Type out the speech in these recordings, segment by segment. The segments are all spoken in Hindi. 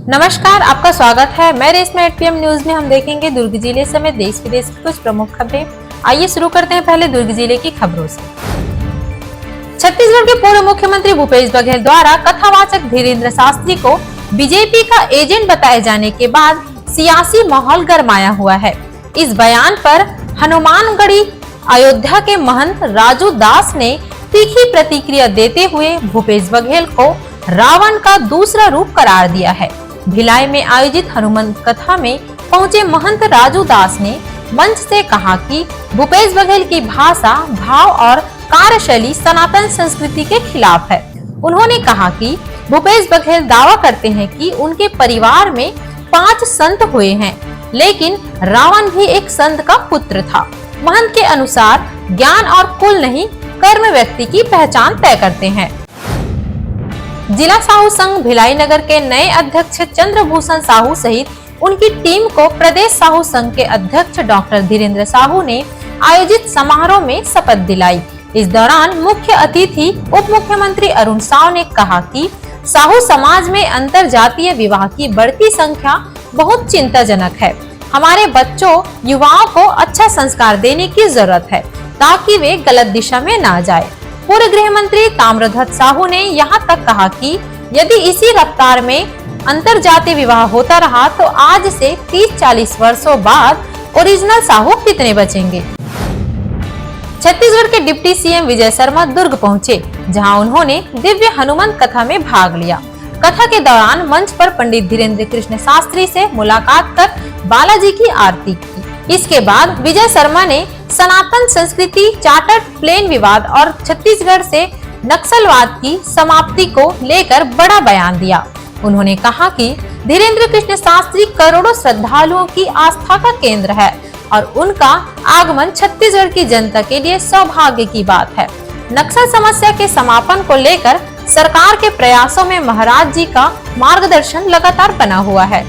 नमस्कार, आपका स्वागत है। मैं रेशमा 8 PM न्यूज में हम देखेंगे दुर्ग जिले समेत देश विदेश की कुछ प्रमुख खबरें। आइए शुरू करते हैं पहले दुर्ग जिले की खबरों से। छत्तीसगढ़ के पूर्व मुख्यमंत्री भूपेश बघेल द्वारा कथावाचक धीरेन्द्र शास्त्री को बीजेपी का एजेंट बताए जाने के बाद सियासी माहौल गरमाया हुआ है। इस बयान पर हनुमानगढ़ी अयोध्या के महंत राजू दास ने तीखी प्रतिक्रिया देते हुए भूपेश बघेल को रावण का दूसरा रूप करार दिया है। भिलाई में आयोजित हनुमान कथा में पहुंचे महंत राजू दास ने मंच से कहा कि भूपेश बघेल की भाषा, भाव और कार्यशैली सनातन संस्कृति के खिलाफ है। उन्होंने कहा कि भूपेश बघेल दावा करते हैं कि उनके परिवार में 5 संत हुए हैं, लेकिन रावण भी एक संत का पुत्र था। महंत के अनुसार ज्ञान और कुल नहीं, कर्म व्यक्ति की पहचान तय करते हैं। जिला साहू संघ भिलाई नगर के नए अध्यक्ष चंद्रभूषण साहू सहित उनकी टीम को प्रदेश साहू संघ के अध्यक्ष डॉक्टर धीरेन्द्र साहू ने आयोजित समारोह में शपथ दिलाई। इस दौरान मुख्य अतिथि उप मुख्यमंत्री अरुण साव ने कहा कि साहू समाज में अंतर जातीय विवाह की बढ़ती संख्या बहुत चिंताजनक है। हमारे बच्चों, युवाओं को अच्छा संस्कार देने की जरूरत है ताकि वे गलत दिशा में ना जाए। पूर्व गृह मंत्री ताम्रध्वज साहू ने यहाँ तक कहा कि यदि इसी रफ्तार में अंतर जातीय विवाह होता रहा तो आज से 30-40 वर्षों बाद ओरिजिनल साहू कितने बचेंगे। छत्तीसगढ़ के डिप्टी सीएम विजय शर्मा दुर्ग पहुंचे, जहां उन्होंने दिव्य हनुमान कथा में भाग लिया। कथा के दौरान मंच पर पंडित धीरेन्द्र कृष्ण शास्त्री से मुलाकात कर बालाजी की आरती की। इसके बाद विजय शर्मा ने सनातन संस्कृति, चार्टर्ड प्लेन विवाद और छत्तीसगढ़ से नक्सलवाद की समाप्ति को लेकर बड़ा बयान दिया। उन्होंने कहा कि धीरेन्द्र कृष्ण शास्त्री करोड़ों श्रद्धालुओं की आस्था का केंद्र है और उनका आगमन छत्तीसगढ़ की जनता के लिए सौभाग्य की बात है। नक्सल समस्या के समापन को लेकर सरकार के प्रयासों में महाराज जी का मार्गदर्शन लगातार बना हुआ है।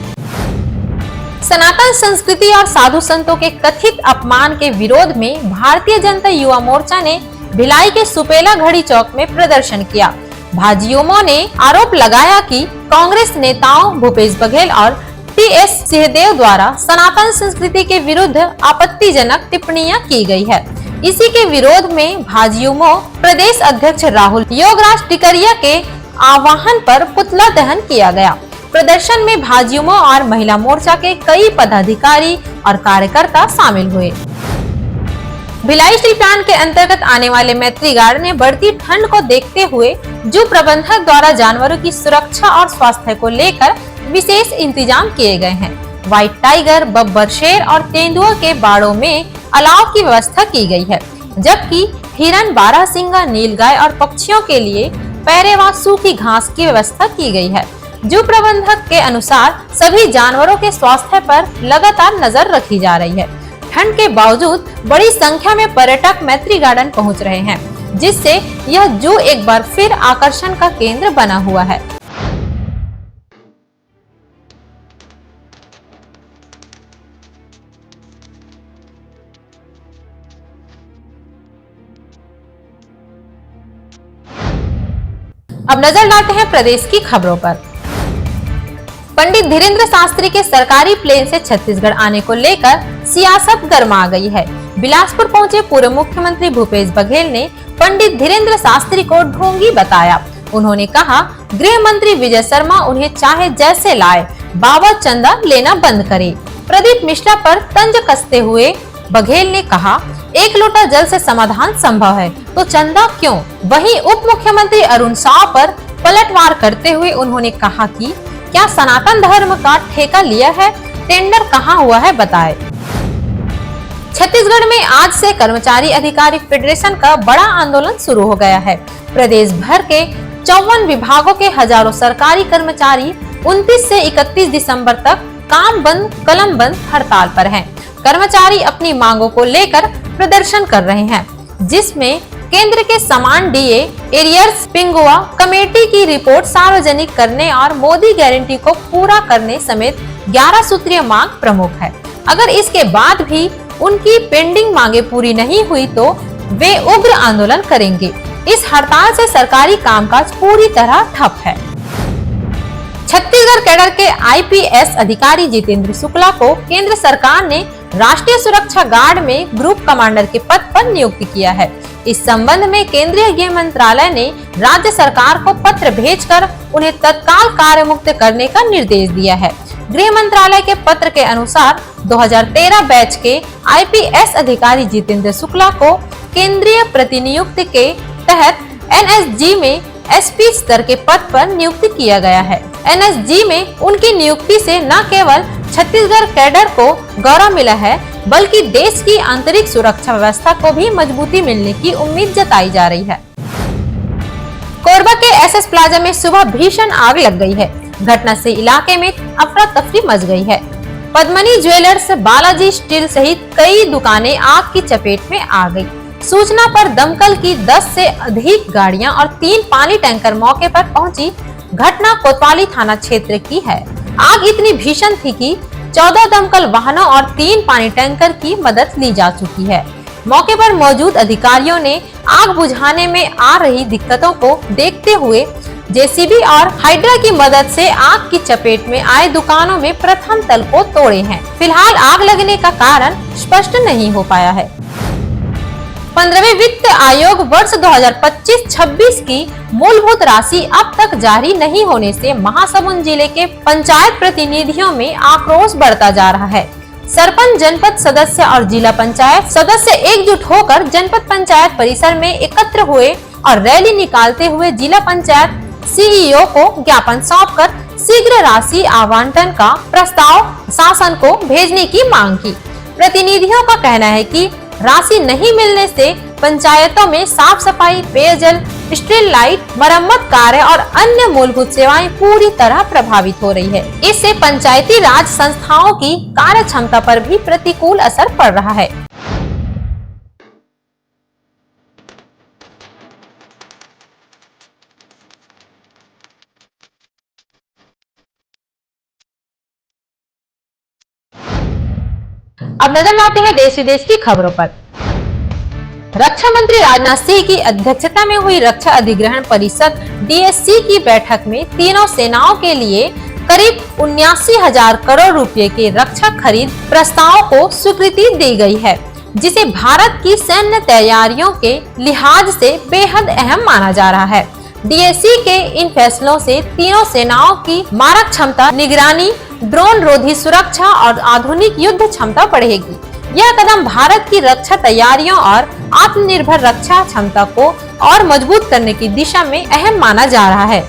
सनातन संस्कृति और साधु संतों के कथित अपमान के विरोध में भारतीय जनता युवा मोर्चा ने भिलाई के सुपेला घड़ी चौक में प्रदर्शन किया। भाजयुमो ने आरोप लगाया कि कांग्रेस नेताओं भूपेश बघेल और TS सिंहदेव द्वारा सनातन संस्कृति के विरुद्ध आपत्तिजनक टिप्पणियां की गई है। इसी के विरोध में भाजयुमो प्रदेश अध्यक्ष राहुल योगराज टिकरिया के आह्वान पर पुतला दहन किया गया। प्रदर्शन में भाजयुमो और महिला मोर्चा के कई पदाधिकारी और कार्यकर्ता शामिल हुए। भिलाई स्टील प्लांट के अंतर्गत आने वाले मैत्री गार्ड में बढ़ती ठंड को देखते हुए जू प्रबंधक द्वारा जानवरों की सुरक्षा और स्वास्थ्य को लेकर विशेष इंतजाम किए गए हैं। व्हाइट टाइगर, बब्बर शेर और तेंदुआ के बाड़ों में अलाव की व्यवस्था की गई है, जबकि हिरन, बारहसिंगा, नीलगाय और पक्षियों के लिए पैरे व सूखी घास की व्यवस्था की गई है। जू प्रबंधक के अनुसार सभी जानवरों के स्वास्थ्य पर लगातार नजर रखी जा रही है। ठंड के बावजूद बड़ी संख्या में पर्यटक मैत्री गार्डन पहुंच रहे हैं, जिससे यह जू एक बार फिर आकर्षण का केंद्र बना हुआ है। अब नजर डालते हैं प्रदेश की खबरों पर। पंडित धीरेन्द्र शास्त्री के सरकारी प्लेन से छत्तीसगढ़ आने को लेकर सियासत गर्मा गई है। बिलासपुर पहुंचे पूर्व मुख्यमंत्री भूपेश बघेल ने पंडित धीरेन्द्र शास्त्री को ढोंगी बताया। उन्होंने कहा, गृह मंत्री विजय शर्मा उन्हें चाहे जैसे लाए, बाबा चंदा लेना बंद करे। प्रदीप मिश्रा पर तंज कसते हुए बघेल ने कहा, एक लोटा जल से समाधान संभव है तो चंदा क्यों। वहीं उप मुख्यमंत्री अरुण साव पर पलटवार करते हुए उन्होंने कहा कि क्या सनातन धर्म का ठेका लिया है, टेंडर कहां हुआ है बताएं। छत्तीसगढ़ में आज से कर्मचारी अधिकारी फेडरेशन का बड़ा आंदोलन शुरू हो गया है। प्रदेश भर के 54 विभागों के हजारों सरकारी कर्मचारी 29 से 31 दिसंबर तक काम बंद, कलम बंद हड़ताल पर हैं। कर्मचारी अपनी मांगों को लेकर प्रदर्शन कर रहे हैं, जिसमें केंद्र के समान DA, एरियर्स, पिंगुआ कमेटी की रिपोर्ट सार्वजनिक करने और मोदी गारंटी को पूरा करने समेत 11 सूत्रीय मांग प्रमुख है। अगर इसके बाद भी उनकी पेंडिंग मांगे पूरी नहीं हुई तो वे उग्र आंदोलन करेंगे। इस हड़ताल से सरकारी कामकाज पूरी तरह ठप है। छत्तीसगढ़ छत्तीसगढ़ कैडर के आईपीएस अधिकारी जितेंद्र शुक्ला को केंद्र सरकार ने राष्ट्रीय सुरक्षा गार्ड में ग्रुप कमांडर के पद पर नियुक्त किया है। इस संबंध में केंद्रीय गृह मंत्रालय ने राज्य सरकार को पत्र भेजकर उन्हें तत्काल कार्य मुक्त करने का निर्देश दिया है। गृह मंत्रालय के पत्र के अनुसार 2013 बैच के आईपीएस अधिकारी जितेंद्र शुक्ला को केंद्रीय प्रतिनियुक्ति के तहत एनएसजी में एसपी स्तर के पद पर नियुक्त किया गया है। एनएसजी में उनकी नियुक्ति से न केवल छत्तीसगढ़ कैडर को गौरव मिला है, बल्कि देश की आंतरिक सुरक्षा व्यवस्था को भी मजबूती मिलने की उम्मीद जताई जा रही है। कोरबा के एसएस प्लाजा में सुबह भीषण आग लग गई है। घटना से इलाके में अफरा तफरी मच गई है। पद्मनी ज्वेलर्स, बालाजी स्टील सहित कई दुकानें आग की चपेट में आ गई। सूचना पर दमकल की 10 से अधिक गाड़ियां और 3 पानी टैंकर मौके पर पहुंची। घटना कोतवाली थाना क्षेत्र की है। आग इतनी भीषण थी कि 14 दमकल वाहनों और 3 पानी टैंकर की मदद ली जा चुकी है। मौके पर मौजूद अधिकारियों ने आग बुझाने में आ रही दिक्कतों को देखते हुए जेसीबी और हाइड्रा की मदद से आग की चपेट में आए दुकानों में प्रथम तल को तोड़े हैं। फिलहाल आग लगने का कारण स्पष्ट नहीं हो पाया है। 15वें वित्त आयोग वर्ष 2025-26 की मूलभूत राशि अब तक जारी नहीं होने से महासमुंद जिले के पंचायत प्रतिनिधियों में आक्रोश बढ़ता जा रहा है। सरपंच, जनपद सदस्य और जिला पंचायत सदस्य एकजुट होकर जनपद पंचायत परिसर में एकत्र हुए और रैली निकालते हुए जिला पंचायत सीईओ को ज्ञापन सौंपकर शीघ्र राशि आवंटन का प्रस्ताव शासन को भेजने की मांग की। प्रतिनिधियों का कहना है कि राशि नहीं मिलने से पंचायतों में साफ सफाई, पेयजल, स्ट्रीट लाइट, मरम्मत कार्य और अन्य मूलभूत सेवाएं पूरी तरह प्रभावित हो रही है। इससे पंचायती राज संस्थाओं की कार्य क्षमता पर भी प्रतिकूल असर पड़ रहा है। अब नजर लाते हैं देश विदेश की खबरों पर। रक्षा मंत्री राजनाथ सिंह की अध्यक्षता में हुई रक्षा अधिग्रहण परिषद डीएससी की बैठक में तीनों सेनाओं के लिए करीब 79,000 करोड़ रुपए के रक्षा खरीद प्रस्ताव को स्वीकृति दी गई है, जिसे भारत की सैन्य तैयारियों के लिहाज से बेहद अहम माना जा रहा है। डीएससी के इन फैसलों से तीनों सेनाओं की मारक क्षमता, निगरानी, ड्रोन रोधी सुरक्षा और आधुनिक युद्ध क्षमता बढ़ेगी। यह कदम भारत की रक्षा तैयारियों और आत्मनिर्भर रक्षा क्षमता को और मजबूत करने की दिशा में अहम माना जा रहा है।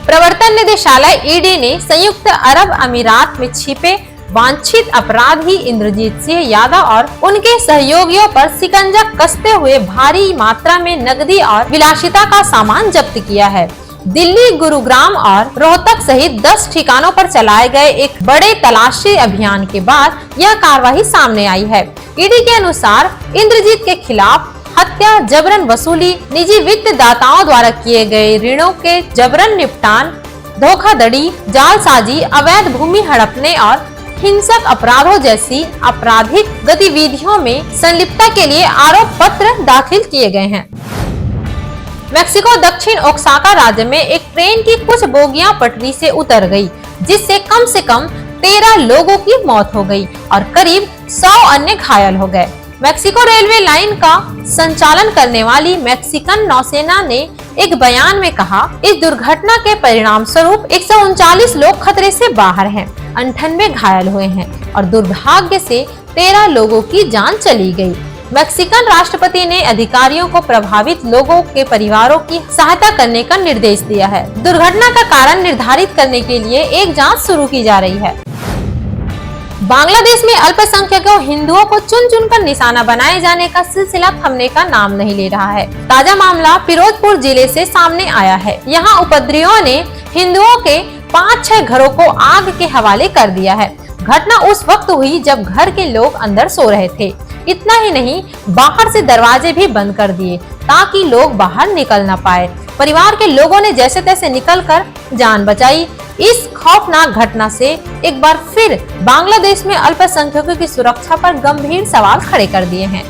प्रवर्तन निदेशालय ईडी ने संयुक्त अरब अमीरात में छिपे वांछित अपराधी इंद्रजीत सिंह यादव और उनके सहयोगियों पर शिकंजा कसते हुए भारी मात्रा में नकदी और विलासिता का सामान जब्त किया है। दिल्ली, गुरुग्राम और रोहतक सहित 10 ठिकानों पर चलाए गए एक बड़े तलाशी अभियान के बाद यह कार्रवाई सामने आई है। ईडी के अनुसार इंद्रजीत के खिलाफ हत्या, जबरन वसूली, निजी वित्त दाताओं द्वारा किए गए ऋणों के जबरन निपटान, धोखाधड़ी, जालसाजी, अवैध भूमि हड़पने और हिंसक अपराधों जैसी आपराधिक गतिविधियों में संलिप्तता के लिए आरोप पत्र दाखिल किए गए हैं। मेक्सिको दक्षिण ओक्साका राज्य में एक ट्रेन की कुछ बोगियां पटरी से उतर गई, जिससे कम से कम 13 लोगों की मौत हो गई और करीब 100 अन्य घायल हो गए। मेक्सिको रेलवे लाइन का संचालन करने वाली मैक्सिकन नौसेना ने एक बयान में कहा, इस दुर्घटना के परिणाम स्वरूप 139 लोग खतरे से बाहर हैं, 98 घायल हुए हैं और दुर्भाग्य से 13 लोगों की जान चली गई। मैक्सिकन राष्ट्रपति ने अधिकारियों को प्रभावित लोगों के परिवारों की सहायता करने का निर्देश दिया है। दुर्घटना का कारण निर्धारित करने के लिए एक जांच शुरू की जा रही है। बांग्लादेश में अल्पसंख्यकों हिंदुओं को चुन चुनकर निशाना बनाए जाने का सिलसिला थमने का नाम नहीं ले रहा है। ताजा मामला फिरोजपुर जिले से सामने आया है। यहाँ उपद्रवियों ने हिंदुओं के 5-6 घरों को आग के हवाले कर दिया है। घटना उस वक्त हुई जब घर के लोग अंदर सो रहे थे। इतना ही नहीं, बाहर से दरवाजे भी बंद कर दिए ताकि लोग बाहर निकल न पाए। परिवार के लोगों ने जैसे तैसे निकलकर जान बचाई। इस खौफनाक घटना से एक बार फिर बांग्लादेश में अल्पसंख्यकों की सुरक्षा पर गंभीर सवाल खड़े कर दिए हैं।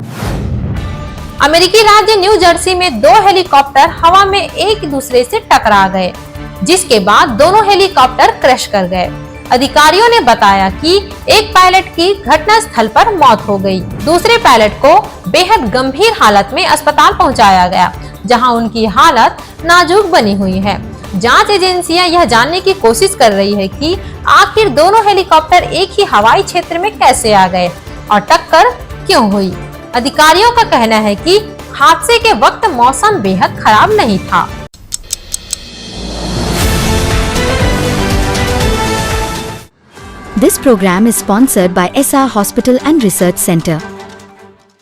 अमेरिकी राज्य न्यू जर्सी में 2 हेलीकॉप्टर हवा में एक दूसरे से टकरा गए। जिसके बाद दोनों हेलीकॉप्टर क्रैश कर गए। अधिकारियों ने बताया कि एक पायलट की घटना स्थल पर मौत हो गई। दूसरे पायलट को बेहद गंभीर हालत में अस्पताल पहुंचाया गया, जहां उनकी हालत नाजुक बनी हुई है। जांच एजेंसियां यह जानने की कोशिश कर रही है कि आखिर दोनों हेलीकॉप्टर एक ही हवाई क्षेत्र में कैसे आ गए और टक्कर क्यों हुई। अधिकारियों का कहना है कि हादसे के वक्त मौसम बेहद खराब नहीं था। This program is sponsored by SR Hospital and Research Center.